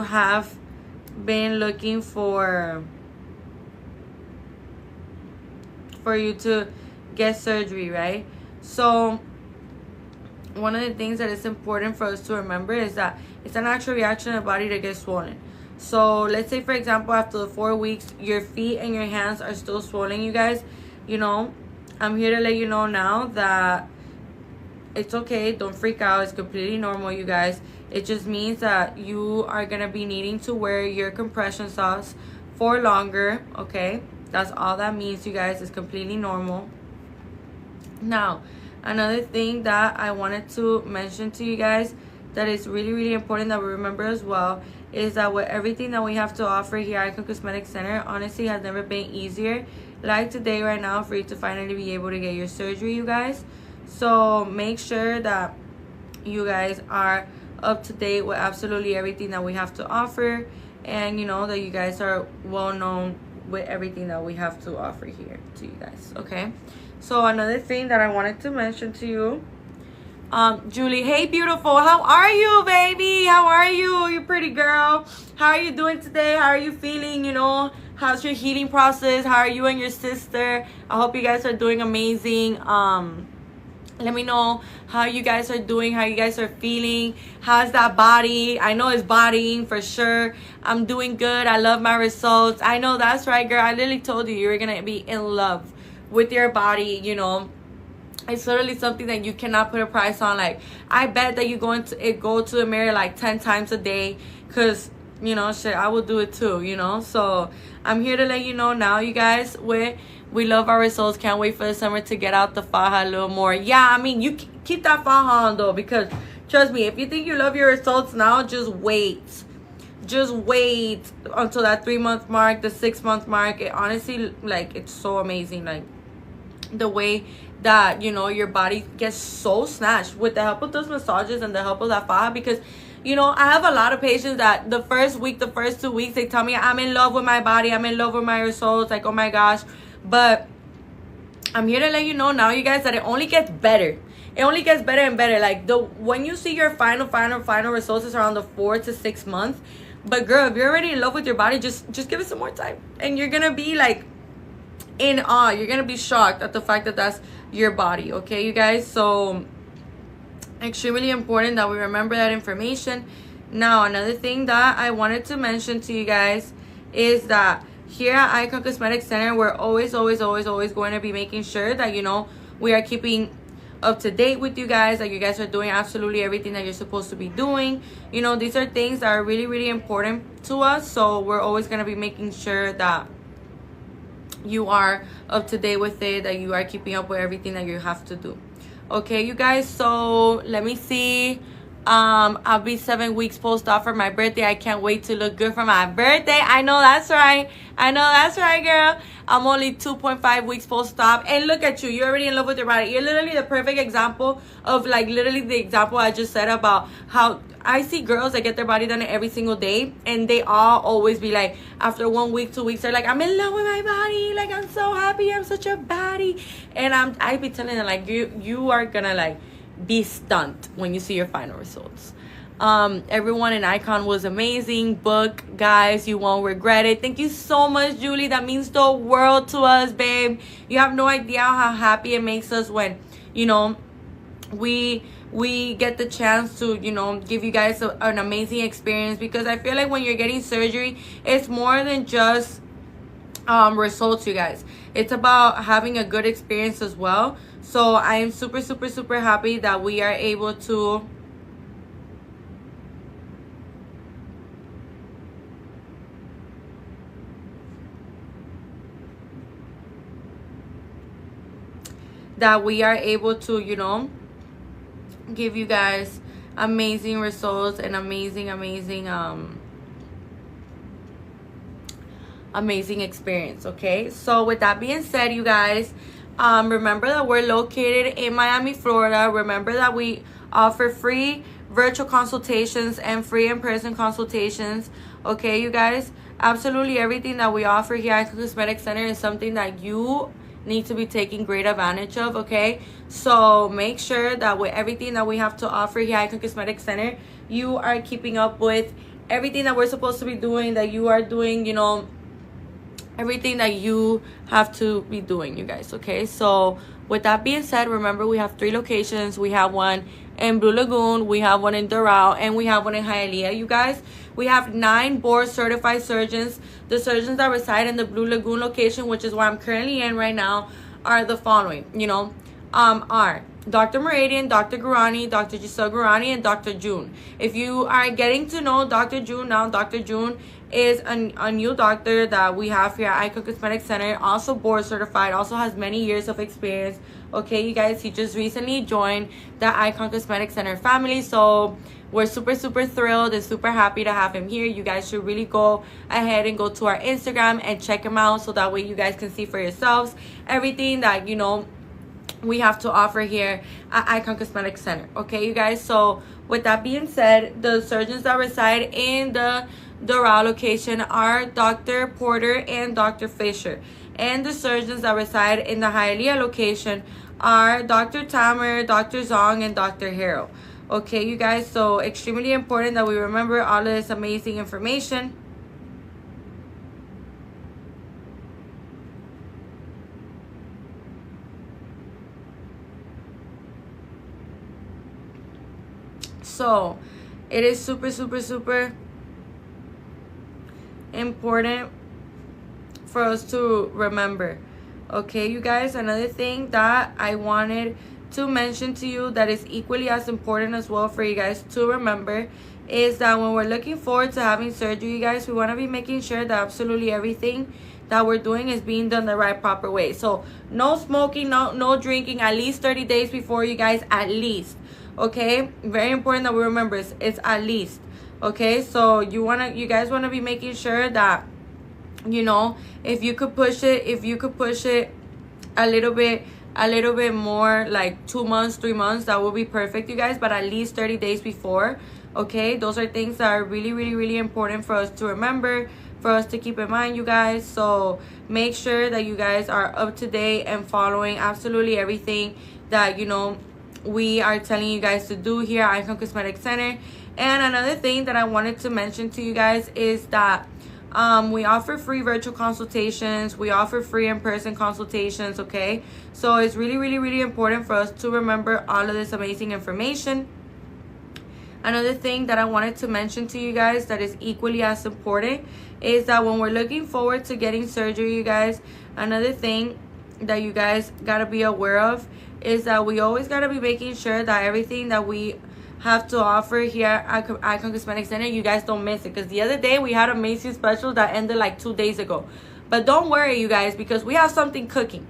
have been looking for you to get surgery, right? So one of the things that is important for us to remember is that it's a natural reaction of the body to get swollen. So let's say, for example, after the 4 weeks, your feet and your hands are still swollen, you guys. You know, I'm here to let you know now that it's okay. Don't freak out. It's completely normal, you guys. It just means that you are going to be needing to wear your compression socks for longer, okay? That's all that means, you guys. It's completely normal. Now, another thing that I wanted to mention to you guys that is really important that we remember as well is that with everything that we have to offer here at Icon Cosmetic Center, honestly has never been easier like today right now for you to finally be able to get your surgery, you guys. So make sure that you guys are up to date with absolutely everything that we have to offer, and you know that you guys are well known with everything that we have to offer here to you guys. Okay, so another thing that I wanted to mention to you, Julie, hey beautiful, how are you, baby? How are you, you pretty girl? How are you doing today? How are you feeling? You know, how's your healing process? How are you and your sister? I hope you guys are doing amazing. Let me know how you guys are doing, how you guys are feeling. How's that body? I know it's bodying for sure. I'm doing good. I love my results. I know, that's right, girl. I literally told you were gonna be in love with your body, you know. It's literally something that you cannot put a price on. Like, I bet that you go to the mirror like 10 times a day, because, you know, shit, I will do it too, you know. So I'm here to let you know now, you guys, we love our results. Can't wait for the summer to get out the faja a little more. Yeah, I mean, you keep that faja on though, because trust me, if you think you love your results now, just wait. Just wait until that 3-month mark, the 6-month mark. It honestly, like, it's so amazing. Like, the way that, you know, your body gets so snatched with the help of those massages and the help of that faja. Because, you know, I have a lot of patients that the first 2 weeks, they tell me, I'm in love with my body, I'm in love with my results, like, oh my gosh. But I'm here to let you know now, you guys, that it only gets better. It only gets better and better. Like, when you see your final results is around the 4 to 6 months. But girl, if you're already in love with your body, just give it some more time, and you're gonna be like in awe. You're gonna be shocked at the fact that that's your body. Okay, you guys. So extremely important that we remember that information. Now, another thing that I wanted to mention to you guys is that here at Icon Cosmetic Center, we're always going to be making sure that, you know, we are keeping up to date with you guys, that you guys are doing absolutely everything that you're supposed to be doing. You know, these are things that are really important to us. So we're always going to be making sure that you are up to date with it, that you are keeping up with everything that you have to do. Okay, you guys, so let me see. I'll be 7 weeks post-op for my birthday. I can't wait to look good for my birthday. I know that's right. I know that's right, girl. I'm only 2.5 weeks post-op. And look at you. You're already in love with your body. You're literally the perfect example of, like, literally the example I just said about how I see girls that get their body done every single day. And they all always be like, after 1 week, 2 weeks, they're like, I'm in love with my body. Like, I'm so happy. I'm such a baddie. And I be telling them, like, you are gonna, like, be stunned when you see your final results. Everyone in Icon was amazing. Book, guys, you won't regret it. Thank you so much, Julie. That means the world to us, babe. You have no idea how happy it makes us when, you know, we get the chance to, you know, give you guys an amazing experience. Because I feel like when you're getting surgery, it's more than just results, you guys. It's about having a good experience as well. So I am super happy that we are able to that we are able to, you know, give you guys amazing results and amazing experience. Okay, so with that being said, you guys, remember that we're located in Miami, Florida. Remember that we offer free virtual consultations and free in-person consultations. Okay, you guys, absolutely everything that we offer here at Icon Cosmetic Center is something that you need to be taking great advantage of. Okay, so make sure that with everything that we have to offer here at Icon Cosmetic Center, you are keeping up with everything that we're supposed to be doing, that you are doing, you know, everything that you have to be doing, you guys. Okay, so with that being said, remember we have 3 locations. We have one in Blue Lagoon, we have one in Doral, and we have one in Hialeah. You guys, we have 9 board certified surgeons. The surgeons that reside in the Blue Lagoon location, which is where I'm currently in right now, are the following, you know, are Dr. Meridian, Dr. Gurani, Dr. Giselle Gurani, and Dr. June. If you are getting to know Dr. June now, Dr. June is a new doctor that we have here at Icon Cosmetic Center, also board certified, also has many years of experience. Okay, you guys, he just recently joined the Icon Cosmetic Center family, so we're super thrilled and super happy to have him here. You guys should really go ahead and go to our Instagram and check him out, so that way you guys can see for yourselves everything that, you know, we have to offer here at Icon Cosmetic Center. Okay, you guys, so with that being said, the surgeons that reside in the Doral location are Dr. Porter and Dr. Fisher, and the surgeons that reside in the Hialeah location are Dr. Tamer, Dr. Zong, and Dr. Harrell. Okay, you guys, so extremely important that we remember all of this amazing information. So it is super important for us to remember. Okay, you guys, another thing that I wanted to mention to you that is equally as important as well for you guys to remember is that when we're looking forward to having surgery, you guys, we want to be making sure that absolutely everything that we're doing is being done the right proper way. So no smoking, no drinking at least 30 days before, you guys, at least. Okay, very important that we remember it's at least. Okay, so you guys want to be making sure that, you know, if you could push it a little bit more, like 2 months, 3 months, that would be perfect, you guys, but at least 30 days before. Okay, those are things that are really important for us to remember, for us to keep in mind, you guys. So make sure that you guys are up to date and following absolutely everything that, you know, we are telling you guys to do here at Icon Cosmetic Center. And another thing that I wanted to mention to you guys is that we offer free virtual consultations, we offer free in-person consultations. Okay, so it's really important for us to remember all of this amazing information. Another thing that I wanted to mention to you guys that is equally as important is that when we're looking forward to getting surgery, you guys, another thing that you guys gotta be aware of is that we always gotta be making sure that everything that we have to offer here at Icon Cosmetic Center, you guys don't miss it. Because the other day we had a amazing special that ended like 2 days ago. But don't worry, you guys, because we have something cooking.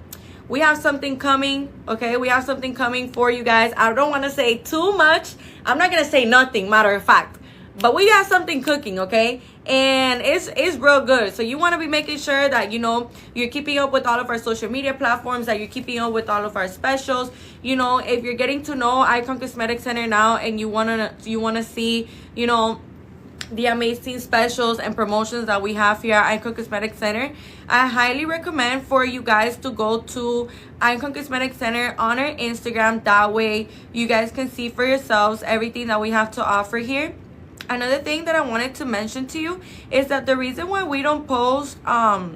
We have something coming, okay? We have something coming for you guys. I don't want to say too much. I'm not going to say nothing, matter of fact. But we got something cooking, okay? And it's real good. So you want to be making sure that, you know, you're keeping up with all of our social media platforms, that you're keeping up with all of our specials. You know, if you're getting to know Icon Cosmetic Center now and you want to see, you know, the amazing specials and promotions that we have here at Icon Cosmetic Center, I highly recommend for you guys to go to Icon Cosmetic Center on our Instagram. That way you guys can see for yourselves everything that we have to offer here. Another thing that I wanted to mention to you is that the reason why we don't post as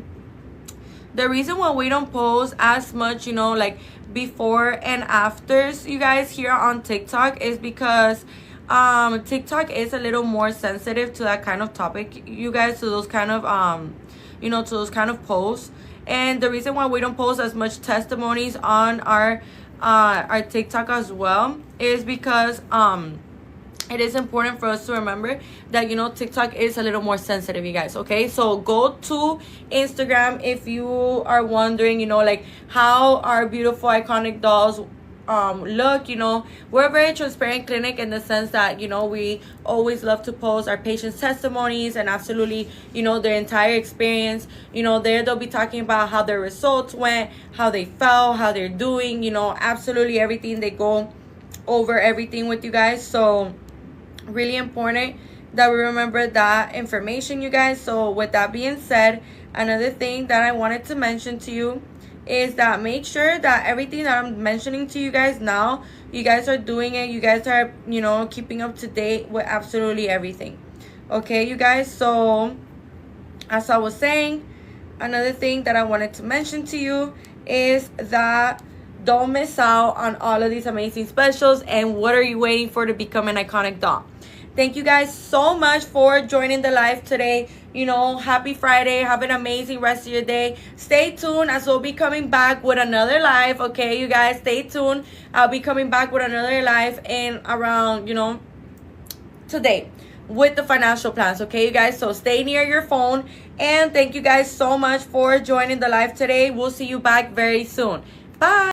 much, you know, like before and afters, you guys, here on TikTok is because TikTok is a little more sensitive to that kind of topic, you guys, to those kind of you know, to those kind of posts. And the reason why we don't post as much testimonies on our TikTok as well is because it is important for us to remember that, you know, TikTok is a little more sensitive, you guys, okay? So go to Instagram if you are wondering, you know, like how our beautiful iconic dolls look. You know, we're a very transparent clinic in the sense that, you know, we always love to post our patients' testimonies and absolutely, you know, their entire experience. You know, there they'll be talking about how their results went, how they felt, how they're doing, you know, absolutely everything. They go over everything with you guys. So really important that we remember that information, you guys. So with that being said, another thing that I wanted to mention to you is that make sure that everything that I'm mentioning to you guys now, you guys are doing it. You guys are, you know, keeping up to date with absolutely everything. Okay, you guys. So as I was saying, another thing that I wanted to mention to you is that don't miss out on all of these amazing specials. And what are you waiting for to become an iconic doll? Thank you guys so much for joining the live today. You know, happy Friday. Have an amazing rest of your day. Stay tuned as we'll be coming back with another live. Okay, you guys, stay tuned. I'll be coming back with another live in around, you know, today with the financial plans. Okay, you guys, so stay near your phone. And thank you guys so much for joining the live today. We'll see you back very soon. Bye.